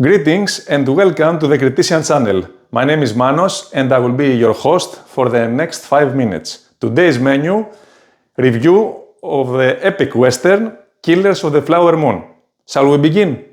Greetings and welcome to the Criticism channel. My name is Manos and I will be your host for the next 5 minutes. Today's menu, review of the epic western Killers of the Flower Moon. Shall we begin?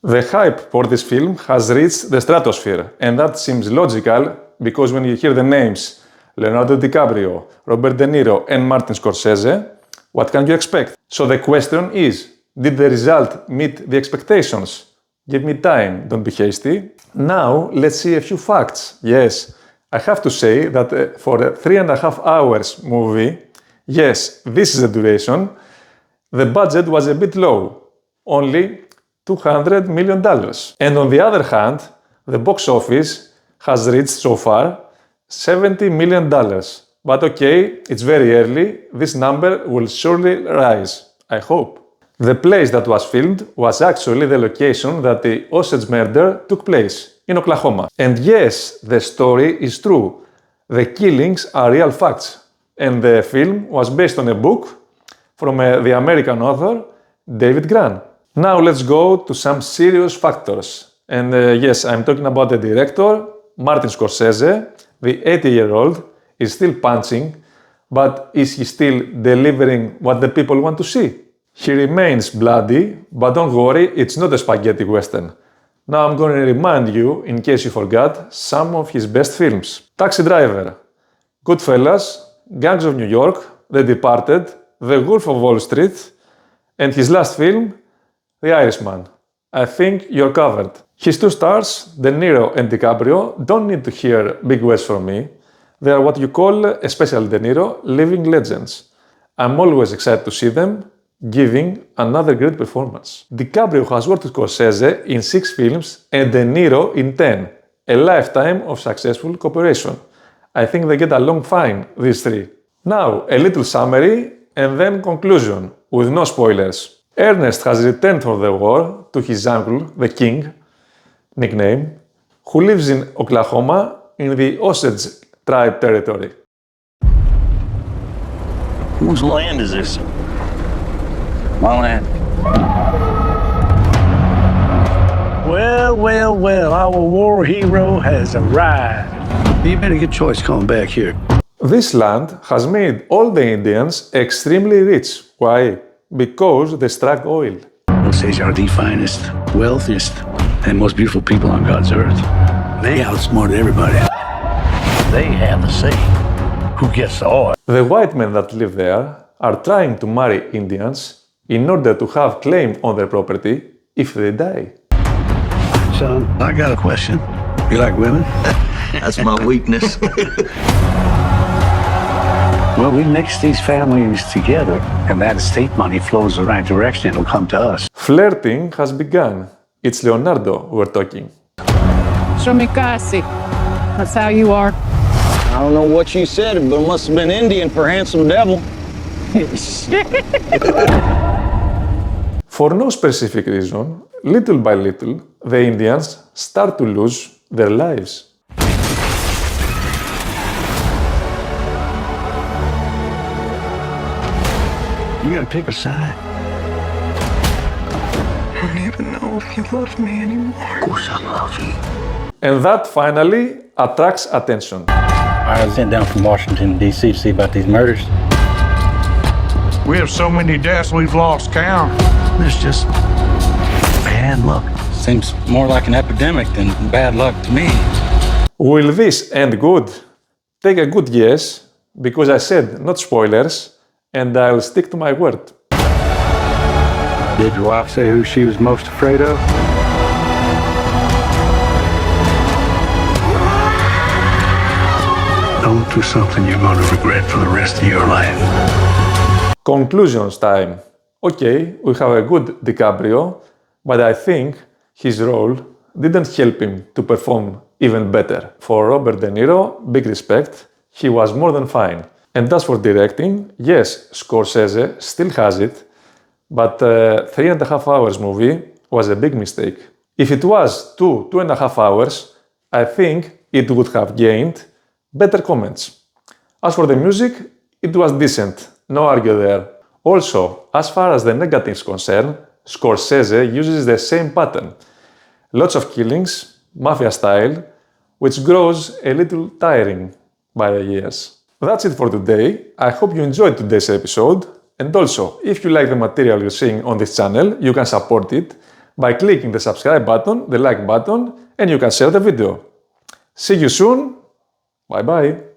The hype for this film has reached the stratosphere, and that seems logical because when you hear the names Leonardo DiCaprio, Robert De Niro and Martin Scorsese, what can you expect? So the question is, did the result meet the expectations? Give me time, don't be hasty. Now let's see a few facts. Yes, I have to say that for a 3.5 hours movie, yes, this is the duration, the budget was a bit low, only $200 million. And on the other hand, the box office has reached so far $70 million. But okay, it's very early, this number will surely rise, I hope. The place that was filmed was actually the location that the Osage murder took place, in Oklahoma. And yes, the story is true. The killings are real facts. And the film was based on a book from the American author David Grann. Now let's go to some serious factors. And yes, I'm talking about the director, Martin Scorsese. The 80-year-old is still punching, but is he still delivering what the people want to see? He remains bloody, but don't worry, it's not a spaghetti western. Now I'm going to remind you, in case you forgot, some of his best films. Taxi Driver, Goodfellas, Gangs of New York, The Departed, The Wolf of Wall Street, and his last film, The Irishman. I think you're covered. His two stars, De Niro and DiCaprio, don't need to hear big words from me. They are what you call, especially De Niro, living legends. I'm always excited to see them giving another great performance. DiCaprio has worked with Scorsese in 6 films and De Niro in 10. A lifetime of successful cooperation. I think they get along fine, these three. Now, a little summary and then conclusion, with no spoilers. Ernest has returned from the war to his uncle, the King, nickname, who lives in Oklahoma in the Osage tribe territory. Whose land is this? My land. Well, our war hero has arrived. You made a good choice coming back here. This land has made all the Indians extremely rich. Why? Because they struck oil. Osage are the finest, wealthiest, and most beautiful people on God's earth. They outsmarted everybody. They have the say who gets the oil. The white men that live there are trying to marry Indians in order to have claim on their property if they die. Son, I got a question. You like women? That's my weakness. Well, we mix these families together, and that estate money flows the right direction. It'll come to us. Flirting has begun. It's Leonardo we're talking. Shomikasi. That's how you are. I don't know what you said, but it must have been Indian for handsome devil. For no specific reason, little by little, the Indians start to lose their lives. You gotta pick a side. I don't even know if you love me anymore. Of course I love you. And that finally attracts attention. I was sent down from Washington, D.C. to see about these murders. We have so many deaths we've lost count. There's just bad luck. Seems more like an epidemic than bad luck to me. Will this end good? Take a good guess, because I said not spoilers, and I'll stick to my word. Did your wife say who she was most afraid of? Don't do something you're gonna regret for the rest of your life. Conclusions time. Okay, we have a good DiCaprio, but I think his role didn't help him to perform even better. For Robert De Niro, big respect, he was more than fine. And as for directing, yes, Scorsese still has it, but 3.5 hours movie was a big mistake. If it was 2.5 hours, I think it would have gained better comments. As for the music, it was decent, no argue there. Also, as far as the negatives concerned, Scorsese uses the same pattern. Lots of killings, mafia style, which grows a little tiring by the years. That's it for today. I hope you enjoyed today's episode. And also, if you like the material you're seeing on this channel, you can support it by clicking the subscribe button, the like button, and you can share the video. See you soon. Bye bye.